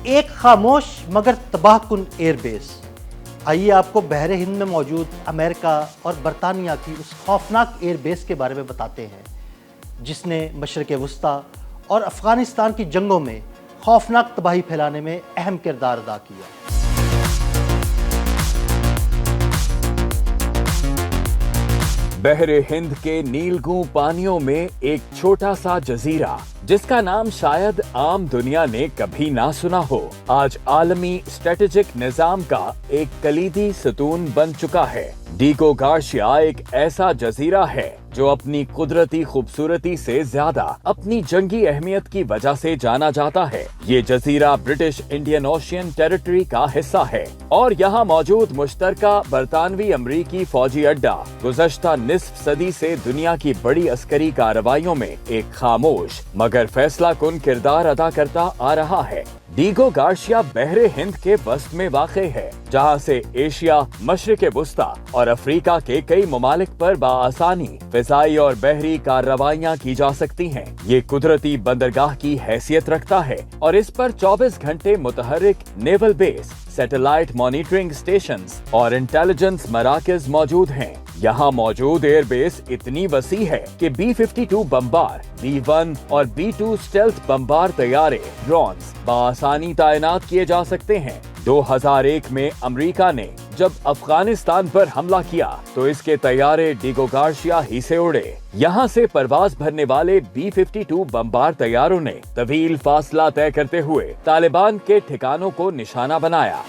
ایک خاموش مگر تباہ کن ایئر بیس۔ آئیے آپ کو بحر ہند میں موجود امریکہ اور برطانیہ کی اس خوفناک ایئر بیس کے بارے میں بتاتے ہیں جس نے مشرق وسطیٰ اور افغانستان کی جنگوں میں خوفناک تباہی پھیلانے میں اہم کردار ادا کیا۔ بحر ہند کے نیلگوں پانیوں میں ایک چھوٹا سا جزیرہ جس کا نام شاید عام دنیا نے کبھی نہ سنا ہو، آج عالمی اسٹریٹجک نظام کا ایک کلیدی ستون بن چکا ہے۔ ڈیگو گارشیا ایک ایسا جزیرہ ہے جو اپنی قدرتی خوبصورتی سے زیادہ اپنی جنگی اہمیت کی وجہ سے جانا جاتا ہے۔ یہ جزیرہ برٹش انڈین اوشین ٹیریٹری کا حصہ ہے اور یہاں موجود مشترکہ برطانوی امریکی فوجی اڈہ گزشتہ نصف صدی سے دنیا کی بڑی عسکری کارروائیوں میں ایک خاموش مگر فیصلہ کن کردار ادا کرتا آ رہا ہے۔ ڈیگو گارشیا بحر ہند کے وسط میں واقع ہے جہاں سے ایشیا، مشرق وسطیٰ اور افریقہ کے کئی ممالک پر بآسانی فضائی اور بحری کارروائیاں کی جا سکتی ہیں۔ یہ قدرتی بندرگاہ کی حیثیت رکھتا ہے اور اس پر 24 گھنٹے متحرک نیول بیس، سیٹلائٹ مانیٹرنگ اسٹیشنز اور انٹیلیجنس مراکز موجود ہیں۔ یہاں موجود ایئر بیس اتنی وسیع ہے کہ B-52 بمبار، B-1 اور B-2 اسٹیلتھ بمبار طیارے، ڈرونز بآسانی تعینات کیے جا سکتے ہیں۔ 2001 میں امریکہ نے جب افغانستان پر حملہ کیا تو اس کے طیارے ڈیگو گارشیا ہی سے اڑے۔ یہاں سے پرواز بھرنے والے B-52 بمبار طیاروں نے طویل فاصلہ طے کرتے ہوئے طالبان کے ٹھکانوں کو نشانہ بنایا۔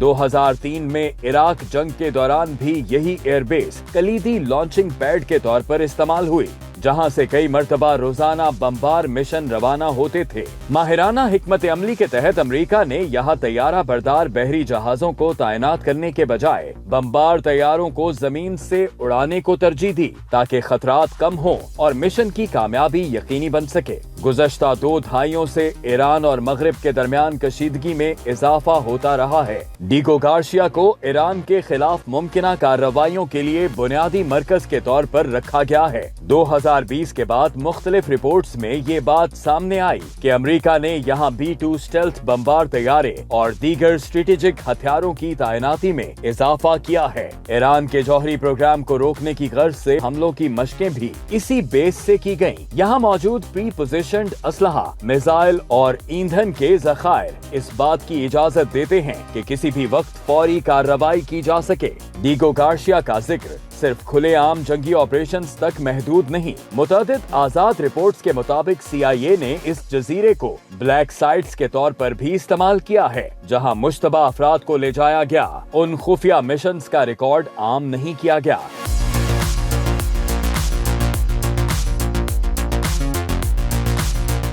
2003 میں عراق جنگ کے دوران بھی یہی ایئر بیس کلیدی لانچنگ پیڈ کے طور پر استعمال ہوئی، جہاں سے کئی مرتبہ روزانہ بمبار مشن روانہ ہوتے تھے۔ ماہرانہ حکمت عملی کے تحت امریکہ نے یہاں طیارہ بردار بحری جہازوں کو تعینات کرنے کے بجائے بمبار طیاروں کو زمین سے اڑانے کو ترجیح دی تاکہ خطرات کم ہوں اور مشن کی کامیابی یقینی بن سکے۔ گزشتہ 2 دہائیوں سے ایران اور مغرب کے درمیان کشیدگی میں اضافہ ہوتا رہا ہے۔ ڈیگو گارشیا کو ایران کے خلاف ممکنہ کارروائیوں کے لیے بنیادی مرکز کے طور پر رکھا گیا ہے۔ 2020 کے بعد مختلف رپورٹس میں یہ بات سامنے آئی کہ امریکہ نے یہاں B-2 اسٹیلتھ بمبار طیارے اور دیگر اسٹریٹجک ہتھیاروں کی تعیناتی میں اضافہ کیا ہے۔ ایران کے جوہری پروگرام کو روکنے کی غرض سے حملوں کی مشقیں بھی اسی بیس سے کی گئیں۔ یہاں موجود پری پوزیشنڈ اسلحہ، میزائل اور ایندھن کے ذخائر اس بات کی اجازت دیتے ہیں کہ کسی بھی وقت فوری کارروائی کی جا سکے۔ ڈیگو گارشیا کا ذکر صرف کھلے عام جنگی آپریشنز تک محدود نہیں۔ متعدد آزاد رپورٹس کے مطابق CIA نے اس جزیرے کو بلیک سائٹس کے طور پر بھی استعمال کیا ہے جہاں مشتبہ افراد کو لے جایا گیا۔ ان خفیہ مشنز کا ریکارڈ عام نہیں کیا گیا۔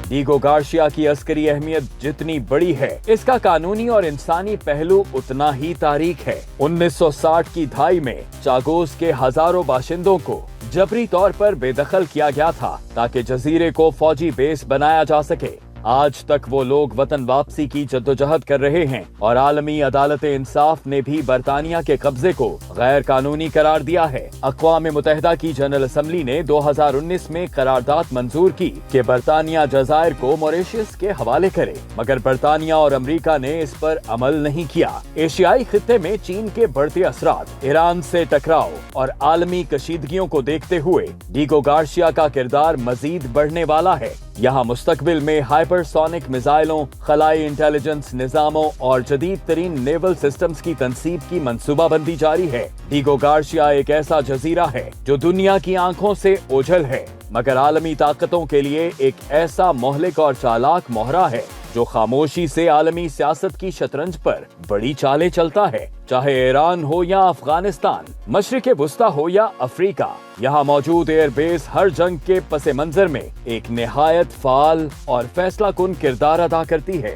ڈیگو گارشیا کی عسکری اہمیت جتنی بڑی ہے، اس کا قانونی اور انسانی پہلو اتنا ہی تاریک ہے۔ 1960 کی دہائی میں چاگوز کے ہزاروں باشندوں کو جبری طور پر بے دخل کیا گیا تھا تاکہ جزیرے کو فوجی بیس بنایا جا سکے۔ آج تک وہ لوگ وطن واپسی کی جدوجہد کر رہے ہیں اور عالمی عدالت انصاف نے بھی برطانیہ کے قبضے کو غیر قانونی قرار دیا ہے۔ اقوام متحدہ کی جنرل اسمبلی نے 2019 میں قرارداد منظور کی کہ برطانیہ جزائر کو موریشیس کے حوالے کرے، مگر برطانیہ اور امریکہ نے اس پر عمل نہیں کیا۔ ایشیائی خطے میں چین کے بڑھتے اثرات، ایران سے ٹکراؤ اور عالمی کشیدگیوں کو دیکھتے ہوئے ڈیگو گارشیا کا کردار مزید بڑھنے والا ہے۔ یہاں مستقبل میں ہائپر سونک میزائلوں، خلائی انٹیلیجنس نظاموں اور جدید ترین نیول سسٹمز کی تنصیب کی منصوبہ بندی جاری ہے۔ ڈیگو گارشیا ایک ایسا جزیرہ ہے جو دنیا کی آنکھوں سے اوجھل ہے مگر عالمی طاقتوں کے لیے ایک ایسا مہلک اور چالاک مہرہ ہے جو خاموشی سے عالمی سیاست کی شطرنج پر بڑی چالیں چلتا ہے۔ چاہے ایران ہو یا افغانستان، مشرق وسطیٰ ہو یا افریقہ، یہاں موجود ایئر بیس ہر جنگ کے پس منظر میں ایک نہایت فعال اور فیصلہ کن کردار ادا کرتی ہے۔